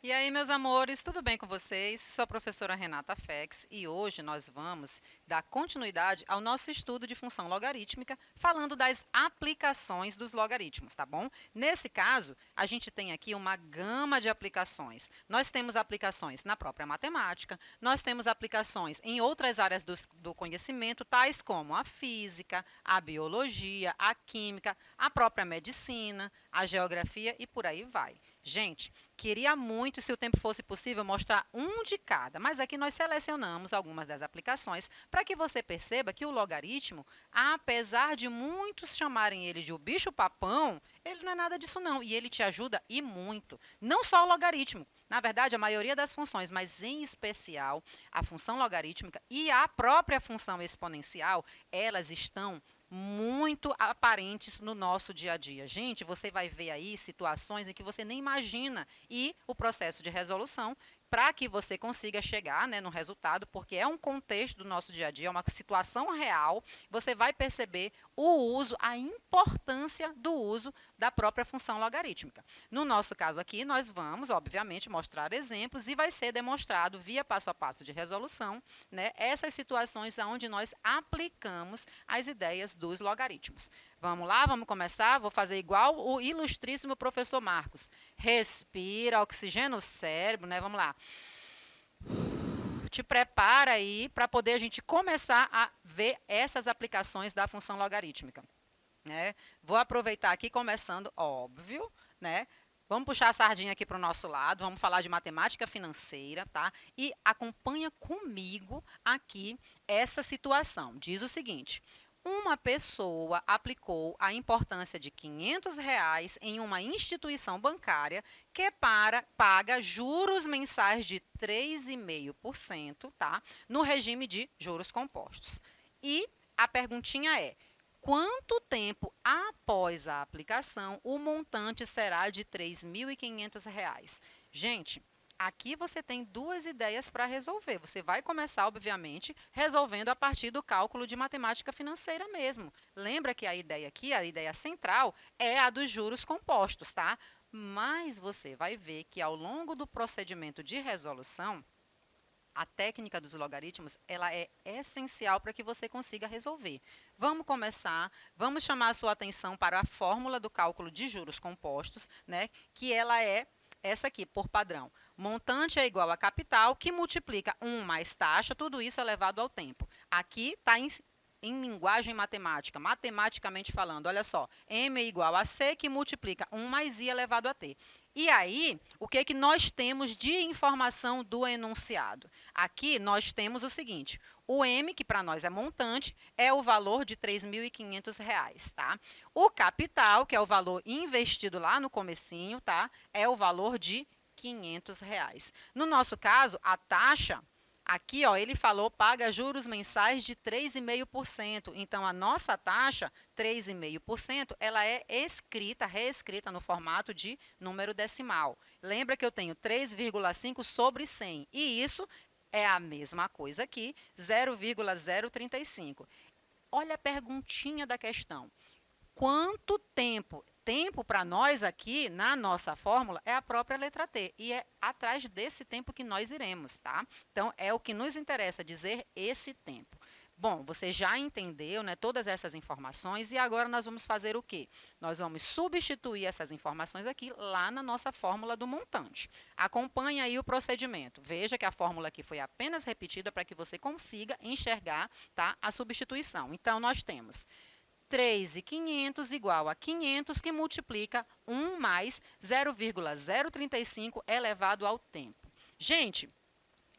E aí, meus amores, tudo bem com vocês? Sou a professora Renata Fex e hoje nós vamos dar continuidade ao nosso estudo de função logarítmica, falando das aplicações dos logaritmos, tá bom? Nesse caso, a gente tem aqui uma gama de aplicações. Nós temos aplicações na própria matemática, nós temos aplicações em outras áreas do conhecimento, tais como a física, a biologia, a química, a própria medicina, a geografia e por aí vai. Gente, queria muito, se o tempo fosse possível, mostrar um de cada, mas aqui nós selecionamos algumas das aplicações para que você perceba que o logaritmo, apesar de muitos chamarem ele de o bicho-papão, ele não é nada disso não, e ele te ajuda e muito. Não só o logaritmo, na verdade a maioria das funções, mas em especial a função logarítmica e a própria função exponencial, elas estão muito aparentes no nosso dia a dia. Gente, você vai ver aí situações em que você nem imagina e o processo de resolução para que você consiga chegar, né, no resultado, porque é um contexto do nosso dia a dia, é uma situação real, você vai perceber o uso, a importância do uso da própria função logarítmica. No nosso caso aqui, nós vamos, obviamente, mostrar exemplos e vai ser demonstrado via passo a passo de resolução, né, essas situações onde nós aplicamos as ideias dos logaritmos. Vamos lá, vamos começar? Vou fazer igual o ilustríssimo professor Marcos. Respira, oxigena o cérebro, né? Vamos lá. Te prepara aí para poder a gente começar a ver essas aplicações da função logarítmica, né? Vou aproveitar aqui, começando, óbvio, né? Vamos puxar a sardinha aqui para o nosso lado, vamos falar de matemática financeira, tá? E acompanha comigo aqui essa situação. Diz o seguinte: uma pessoa aplicou a importância de R$ 500 em uma instituição bancária que paga juros mensais de 3,5%, tá? No regime de juros compostos. E a perguntinha é: quanto tempo após a aplicação o montante será de R$ 3.500? Gente, aqui você tem duas ideias para resolver. Você vai começar, obviamente, resolvendo a partir do cálculo de matemática financeira mesmo. Lembra que a ideia aqui, a ideia central, é a dos juros compostos, tá? Mas você vai ver que ao longo do procedimento de resolução, a técnica dos logaritmos, ela é essencial para que você consiga resolver. Vamos começar, vamos chamar a sua atenção para a fórmula do cálculo de juros compostos, né? Que ela é essa aqui, por padrão. Montante é igual a capital, que multiplica 1 mais taxa, tudo isso elevado ao tempo. Aqui está em linguagem matemática, matematicamente falando, olha só, M é igual a C, que multiplica 1 mais I elevado a T. E aí, o que é que nós temos de informação do enunciado? Aqui nós temos o seguinte: o M, que para nós é montante, é o valor de R$ 3.500, tá? O capital, que é o valor investido lá no comecinho, tá? É o valor de R$ 500. No nosso caso, a taxa, aqui, ó, ele falou paga juros mensais de 3,5%. Então, a nossa taxa, 3,5%, ela é reescrita no formato de número decimal. Lembra que eu tenho 3,5 sobre 100. E isso é a mesma coisa aqui, 0,035. Olha a perguntinha da questão. Quanto tempo? Tempo para nós aqui, na nossa fórmula, é a própria letra T. E é atrás desse tempo que nós iremos, tá? Então, é o que nos interessa dizer esse tempo. Bom, você já entendeu, né, todas essas informações e agora nós vamos fazer o quê? Nós vamos substituir essas informações aqui lá na nossa fórmula do montante. Acompanhe aí o procedimento. Veja que a fórmula aqui foi apenas repetida para que você consiga enxergar, tá, a substituição. Então, nós temos 3.500 igual a 500, que multiplica 1 mais 0,035 elevado ao tempo. Gente,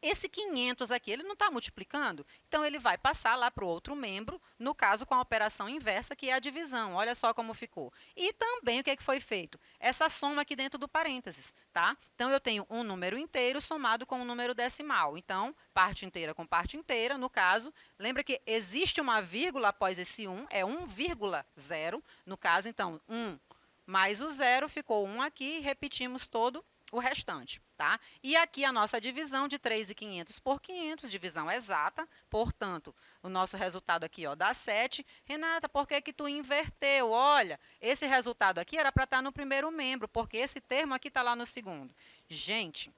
esse 500 aqui, ele não está multiplicando? Então, ele vai passar lá para o outro membro, no caso com a operação inversa, que é a divisão. Olha só como ficou. E também o que foi feito? Essa soma aqui dentro do parênteses, tá? Então, eu tenho um número inteiro somado com um número decimal. Então, parte inteira com parte inteira, no caso, lembra que existe uma vírgula após esse 1, é 1,0. No caso, então, 1 mais o 0, ficou 1 aqui, repetimos todo o restante, tá? E aqui a nossa divisão de 3.500 por 500, divisão exata, portanto, o nosso resultado aqui, ó, dá 7. Renata, por que que tu inverteu? Olha, esse resultado aqui era para estar no primeiro membro, porque esse termo aqui está lá no segundo. Gente,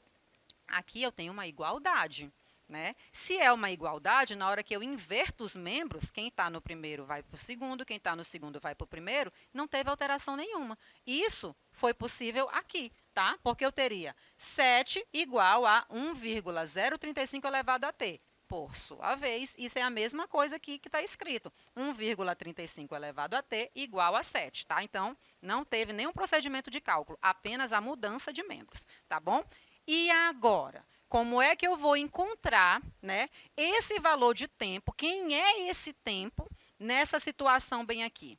aqui eu tenho uma igualdade, né? Se é uma igualdade, na hora que eu inverto os membros, quem está no primeiro vai para o segundo, quem está no segundo vai para o primeiro, não teve alteração nenhuma. Isso foi possível aqui, tá? Porque eu teria 7 igual a 1,035 elevado a t. Por sua vez, isso é a mesma coisa aqui que está escrito. 1,35 elevado a t igual a 7, tá? Então, não teve nenhum procedimento de cálculo, apenas a mudança de membros, tá bom? E agora, como é que eu vou encontrar, né, esse valor de tempo? Quem é esse tempo nessa situação bem aqui?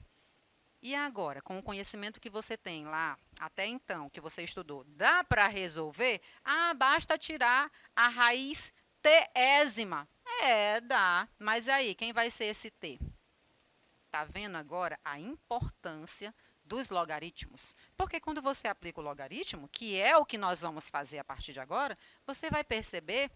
E agora, com o conhecimento que você tem lá, até então, que você estudou, dá para resolver? Ah, basta tirar a raiz tésima. É, dá. Mas aí, quem vai ser esse t? Tá vendo agora a importância dos logaritmos? Porque quando você aplica o logaritmo, que é o que nós vamos fazer a partir de agora, você vai perceber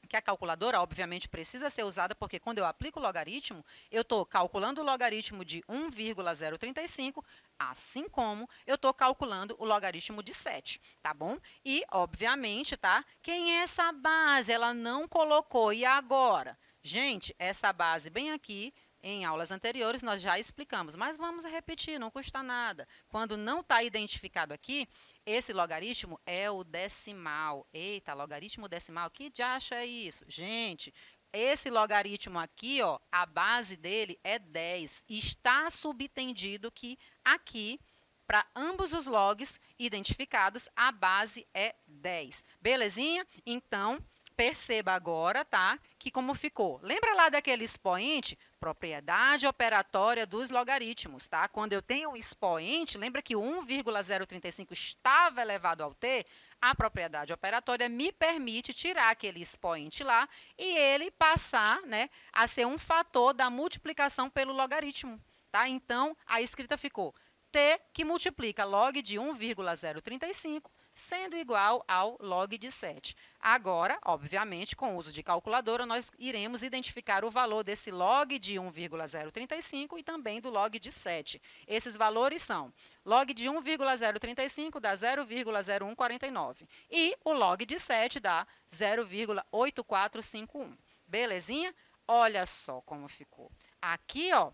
que a calculadora, obviamente, precisa ser usada, porque quando eu aplico o logaritmo, eu estou calculando o logaritmo de 1,035, assim como eu estou calculando o logaritmo de 7, tá bom? E, obviamente, tá? Quem é essa base? Ela não colocou. E agora? Gente, essa base bem aqui, em aulas anteriores, nós já explicamos, mas vamos repetir, não custa nada. Quando não está identificado aqui, esse logaritmo é o decimal. Eita, logaritmo decimal, que diacho é isso? Gente, esse logaritmo aqui, ó, a base dele é 10. Está subentendido que aqui, para ambos os logs identificados, a base é 10. Belezinha? Então, perceba agora, tá? Que como ficou. Lembra lá daquele expoente? Propriedade operatória dos logaritmos, tá? Quando eu tenho um expoente, lembra que o 1,035 estava elevado ao t? A propriedade operatória me permite tirar aquele expoente lá e ele passar, né, a ser um fator da multiplicação pelo logaritmo, tá? Então, a escrita ficou t que multiplica log de 1,035 sendo igual ao log de 7. Agora, obviamente, com o uso de calculadora, nós iremos identificar o valor desse log de 1,035 e também do log de 7. Esses valores são log de 1,035 dá 0,0149 e o log de 7 dá 0,8451. Belezinha? Olha só como ficou. Aqui, ó,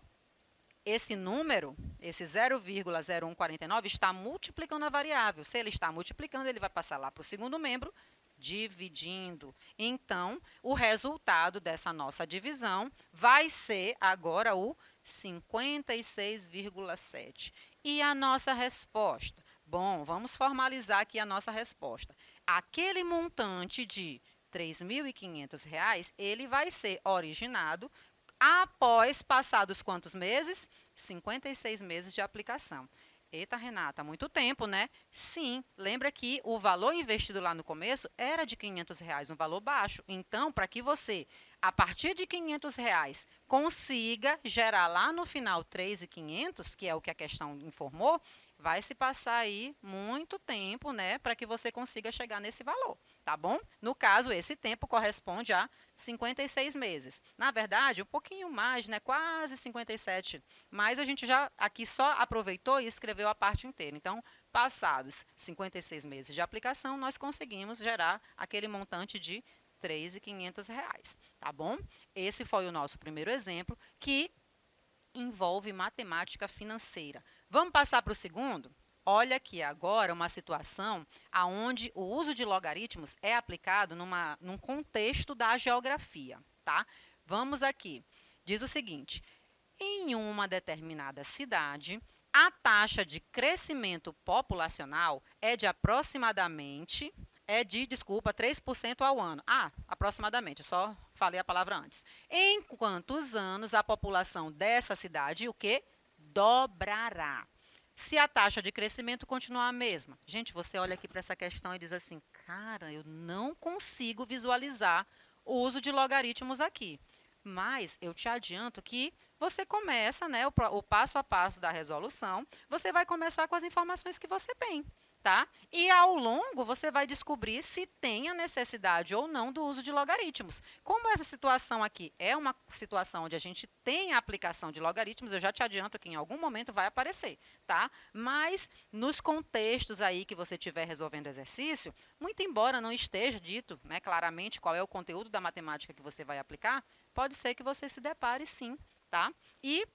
esse número, esse 0,0149, está multiplicando a variável. Se ele está multiplicando, ele vai passar lá para o segundo membro, dividindo. Então, o resultado dessa nossa divisão vai ser agora o 56,7. E a nossa resposta? Bom, vamos formalizar aqui a nossa resposta. Aquele montante de R$ 3.500, ele vai ser originado após passados quantos meses? 56 meses de aplicação. Eita, Renata, muito tempo, né? Sim, lembra que o valor investido lá no começo era de R$ 500, um valor baixo. Então, para que você, a partir de R$ 500, consiga gerar lá no final 3.500, que é o que a questão informou, vai se passar aí muito tempo, né, para que você consiga chegar nesse valor, tá bom? No caso, esse tempo corresponde a 56 meses. Na verdade, um pouquinho mais, né, quase 57, mas a gente já aqui só aproveitou e escreveu a parte inteira. Então, passados 56 meses de aplicação, nós conseguimos gerar aquele montante de R$ 3.500, tá bom? Esse foi o nosso primeiro exemplo, que envolve matemática financeira. Vamos passar para o segundo? Olha aqui agora uma situação onde o uso de logaritmos é aplicado num contexto da geografia, tá? Vamos aqui. Diz o seguinte: em uma determinada cidade, a taxa de crescimento populacional é de aproximadamente, 3% ao ano. Ah, aproximadamente, só falei a palavra antes. Em quantos anos a população dessa cidade, o quê? Dobrará. Se a taxa de crescimento continuar a mesma. Gente, você olha aqui para essa questão e diz assim, cara, eu não consigo visualizar o uso de logaritmos aqui. Mas eu te adianto que você começa, né, o passo a passo da resolução, você vai começar com as informações que você tem. tá? E ao longo você vai descobrir se tem a necessidade ou não do uso de logaritmos. Como essa situação aqui é uma situação onde a gente tem a aplicação de logaritmos, eu já te adianto que em algum momento vai aparecer, tá? Mas nos contextos aí que você estiver resolvendo exercício, muito embora não esteja dito, né, claramente qual é o conteúdo da matemática que você vai aplicar, pode ser que você se depare sim, tá? E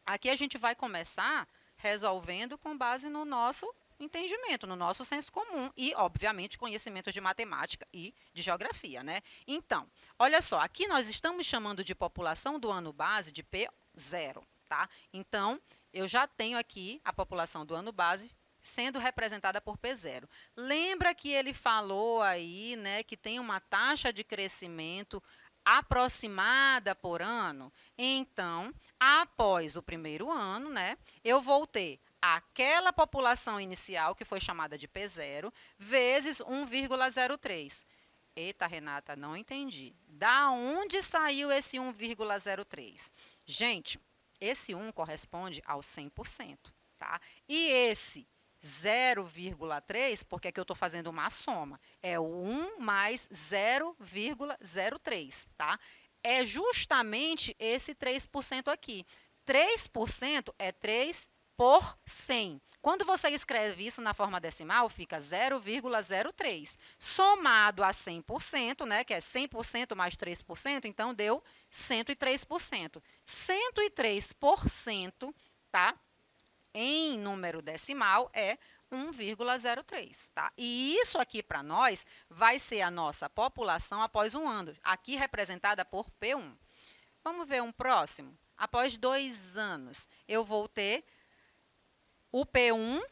aqui a gente vai começar resolvendo com base no nosso entendimento, no nosso senso comum e, obviamente, conhecimentos de matemática e de geografia, né? Então, olha só, aqui nós estamos chamando de população do ano base de P0, tá? Então, eu já tenho aqui a população do ano base sendo representada por P0. Lembra que ele falou aí, né, que tem uma taxa de crescimento aproximada por ano? Então, após o primeiro ano, né, eu vou ter aquela população inicial, que foi chamada de P0, vezes 1,03. Eita, Renata, não entendi. Da onde saiu esse 1,03? Gente, esse 1 corresponde ao 100%, tá? E esse 0,3, porque aqui eu estou fazendo uma soma, é o 1 mais 0,03, tá? É justamente esse 3% aqui. 3% é 3 por 100. Quando você escreve isso na forma decimal, fica 0,03. Somado a 100%, né, que é 100% mais 3%, então deu 103%. 103%, tá? Em número decimal é 1,03, tá? E isso aqui para nós vai ser a nossa população após um ano, aqui representada por P1. Vamos ver um próximo? Após 2 anos, eu vou ter o P1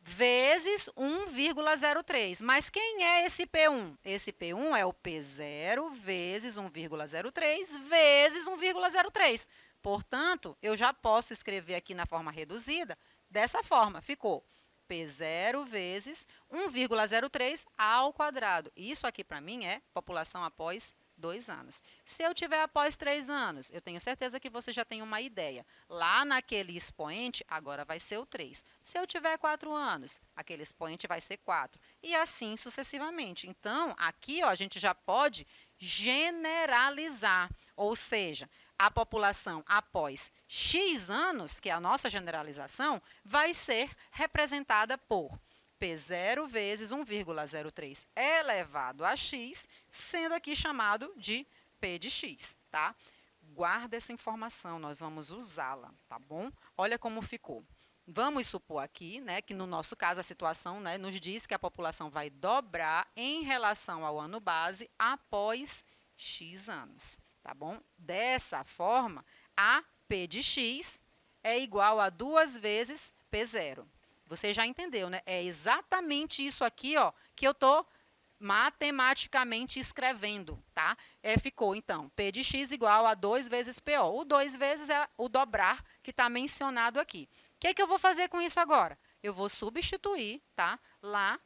vezes 1,03. Mas quem é esse P1? Esse P1 é o P0 vezes 1,03 vezes 1,03. Portanto, eu já posso escrever aqui na forma reduzida dessa forma. Ficou P0 vezes 1,03 ao quadrado. Isso aqui, para mim, é população após 2 anos. Se eu tiver após 3 anos, eu tenho certeza que você já tem uma ideia. Lá naquele expoente, agora vai ser o 3. Se eu tiver 4 anos, aquele expoente vai ser 4. E assim sucessivamente. Então, aqui ó, a gente já pode generalizar, ou seja, a população após X anos, que é a nossa generalização, vai ser representada por P0 vezes 1,03 elevado a x, sendo aqui chamado de P de x, tá? Guarda essa informação, nós vamos usá-la, tá bom? Olha como ficou. Vamos supor aqui, né, que no nosso caso a situação, né, nos diz que a população vai dobrar em relação ao ano base após x anos, tá bom? Dessa forma, a P de x é igual a 2 vezes P0. Você já entendeu, né? É exatamente isso aqui, ó, que eu estou matematicamente escrevendo, tá? Ficou, então, P de x igual a 2 vezes PO. O 2 vezes é o dobrar que está mencionado aqui. O que eu vou fazer com isso agora? Eu vou substituir, tá? Lá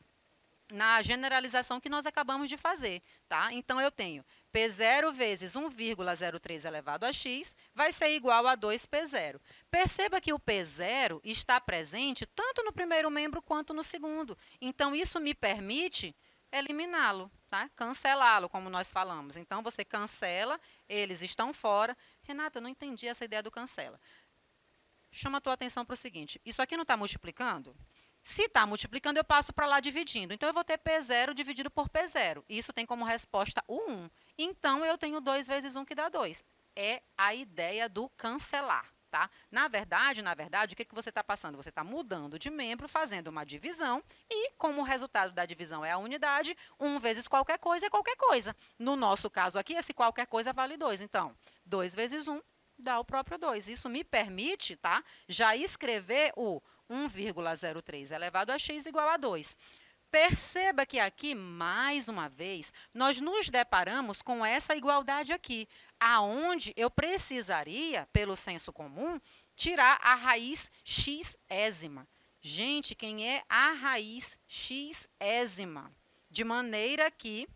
na generalização que nós acabamos de fazer, tá? Então, eu tenho P0 vezes 1,03 elevado a x vai ser igual a 2P0. Perceba que o P0 está presente tanto no primeiro membro quanto no segundo. Então, isso me permite eliminá-lo, tá? Cancelá-lo, como nós falamos. Então, você cancela, eles estão fora. Renata, eu não entendi essa ideia do cancela. Chama a tua atenção para o seguinte, isso aqui não está multiplicando? Se está multiplicando, eu passo para lá dividindo. Então, eu vou ter P0 dividido por P0. Isso tem como resposta o 1. Então, eu tenho 2 vezes 1, que dá 2. É a ideia do cancelar, tá? Na verdade, o que você está passando? Você está mudando de membro, fazendo uma divisão, e como o resultado da divisão é a unidade, 1 vezes qualquer coisa é qualquer coisa. No nosso caso aqui, esse qualquer coisa vale 2. Então, 2 vezes 1 dá o próprio 2. Isso me permite, tá, já escrever o 1,03 elevado a x igual a 2. Perceba que aqui, mais uma vez, nós nos deparamos com essa igualdade aqui, aonde eu precisaria, pelo senso comum, tirar a raiz x-ésima. Gente, quem é a raiz x-ésima? De maneira que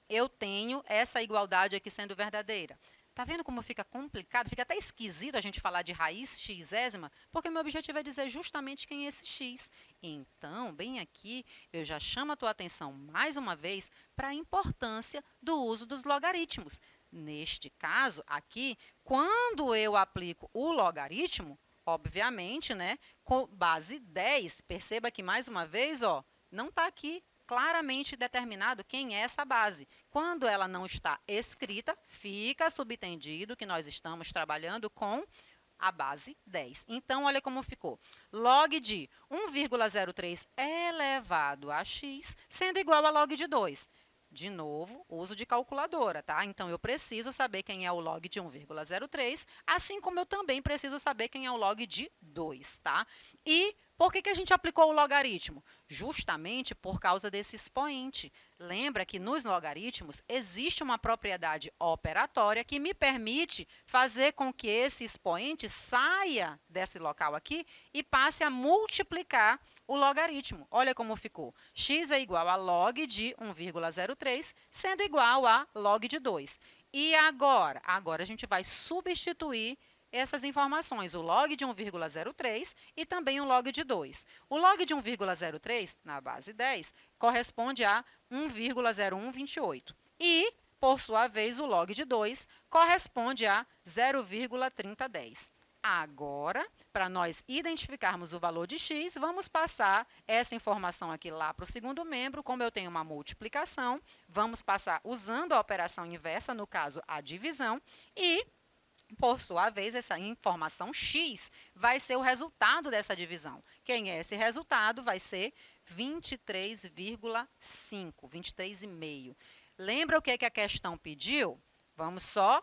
eu tenho essa igualdade aqui sendo verdadeira. Tá vendo como fica complicado? Fica até esquisito a gente falar de raiz xésima, porque o meu objetivo é dizer justamente quem é esse x. Então, bem aqui, eu já chamo a tua atenção mais uma vez para a importância do uso dos logaritmos. Neste caso aqui, quando eu aplico o logaritmo, obviamente, né, com base 10, perceba que mais uma vez, ó, não está aqui claramente determinado quem é essa base. Quando ela não está escrita, fica subentendido que nós estamos trabalhando com a base 10. Então, olha como ficou. Log de 1,03 elevado a x, sendo igual a log de 2. De novo, uso de calculadora, tá? Então, eu preciso saber quem é o log de 1,03, assim como eu também preciso saber quem é o log de 2, tá? E por que a gente aplicou o logaritmo? Justamente por causa desse expoente. Lembra que nos logaritmos existe uma propriedade operatória que me permite fazer com que esse expoente saia desse local aqui e passe a multiplicar o logaritmo. Olha como ficou. X é igual a log de 1,03, sendo igual a log de 2. E agora? Agora a gente vai substituir essas informações, o log de 1,03 e também o log de 2. O log de 1,03, na base 10, corresponde a 1,0128. E, por sua vez, o log de 2 corresponde a 0,3010. Agora, para nós identificarmos o valor de x, vamos passar essa informação aqui lá para o segundo membro. Como eu tenho uma multiplicação, vamos passar usando a operação inversa, no caso, a divisão, e por sua vez, essa informação x vai ser o resultado dessa divisão. Quem é esse resultado? Vai ser 23,5, 23,5. Lembra o que a questão pediu? Vamos só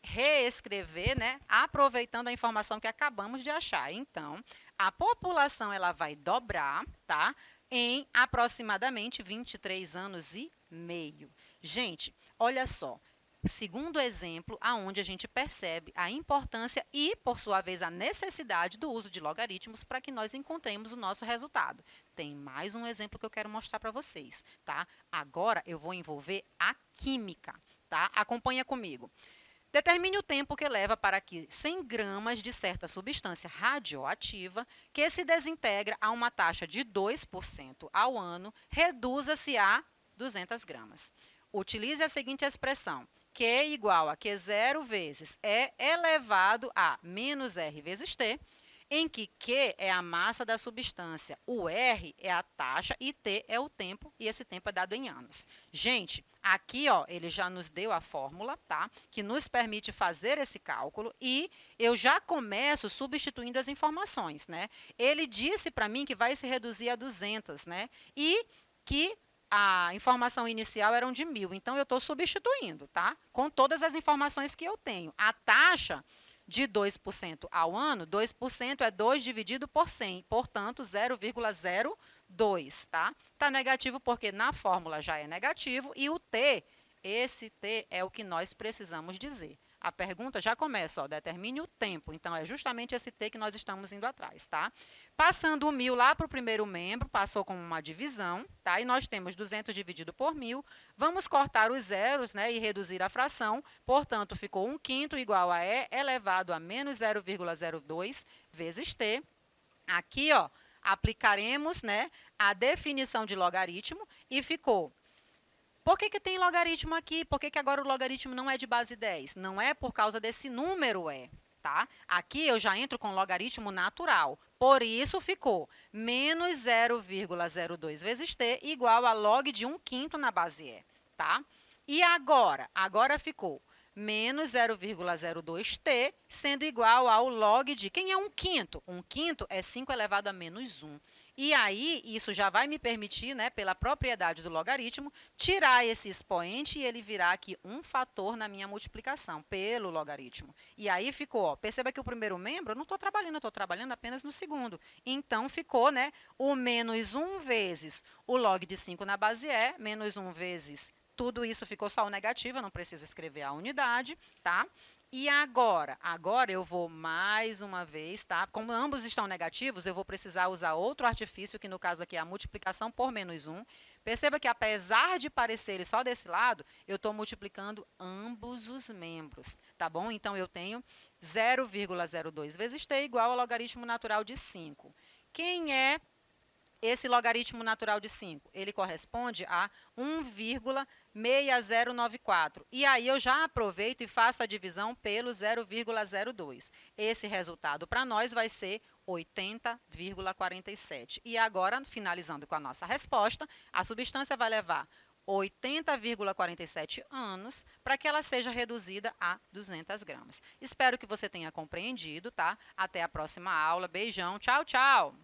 reescrever, né? Aproveitando a informação que acabamos de achar. Então, a população ela vai dobrar, tá? Em aproximadamente 23 anos e meio. Gente, olha só. Segundo exemplo, aonde a gente percebe a importância e, por sua vez, a necessidade do uso de logaritmos para que nós encontremos o nosso resultado. Tem mais um exemplo que eu quero mostrar para vocês, tá? Agora eu vou envolver a química, tá? Acompanha comigo. Determine o tempo que leva para que 100 gramas de certa substância radioativa, que se desintegra a uma taxa de 2% ao ano, reduza-se a 200 gramas. Utilize a seguinte expressão. Q igual a Q0 vezes E elevado a menos R vezes T, em que Q é a massa da substância, o R é a taxa e T é o tempo, e esse tempo é dado em anos. Gente, aqui ó, ele já nos deu a fórmula, tá? Que nos permite fazer esse cálculo e eu já começo substituindo as informações, né? Ele disse para mim que vai se reduzir a 200, né? E que a informação inicial eram de 1.000, então eu estou substituindo, tá? Com todas as informações que eu tenho. A taxa de 2% ao ano, 2% é 2 dividido por 100, portanto, 0,02, tá? Está negativo porque na fórmula já é negativo e o T, esse T é o que nós precisamos dizer. A pergunta já começa, ó, determine o tempo. Então, é justamente esse T que nós estamos indo atrás, tá? Passando o 1.000 lá para o primeiro membro, passou como uma divisão, tá? E nós temos 200 dividido por 1.000. Vamos cortar os zeros, né, e reduzir a fração. Portanto, ficou 1/5 igual a E elevado a menos 0,02 vezes T. Aqui, ó, aplicaremos, né, a definição de logaritmo e ficou. Por que tem logaritmo aqui? Por que agora o logaritmo não é de base 10? Não é por causa desse número E, tá? Aqui eu já entro com logaritmo natural. Por isso ficou menos 0,02 vezes t igual a log de 1/5 na base E, tá? E agora? Agora ficou menos 0,02t sendo igual ao log de... Quem é 1/5? 1/5 é 5 elevado a menos 1. E aí, isso já vai me permitir, né, pela propriedade do logaritmo, tirar esse expoente e ele virar aqui um fator na minha multiplicação, pelo logaritmo. E aí ficou, ó, perceba que o primeiro membro, eu não estou trabalhando, eu estou trabalhando apenas no segundo. Então, ficou, né, o menos 1 vezes o log de 5 na base E, menos 1 vezes, tudo isso ficou só o negativo, eu não preciso escrever a unidade, tá? E agora? Agora eu vou mais uma vez, tá? Como ambos estão negativos, eu vou precisar usar outro artifício, que no caso aqui é a multiplicação por menos 1. Perceba que apesar de parecer só desse lado, eu estou multiplicando ambos os membros, tá bom? Então, eu tenho 0,02 vezes t igual ao logaritmo natural de 5. Quem é esse logaritmo natural de 5? Ele corresponde a 1,6094. E aí eu já aproveito e faço a divisão pelo 0,02. Esse resultado para nós vai ser 80,47. E agora, finalizando com a nossa resposta, a substância vai levar 80,47 anos para que ela seja reduzida a 200 gramas. Espero que você tenha compreendido, tá? Até a próxima aula. Beijão. Tchau, tchau.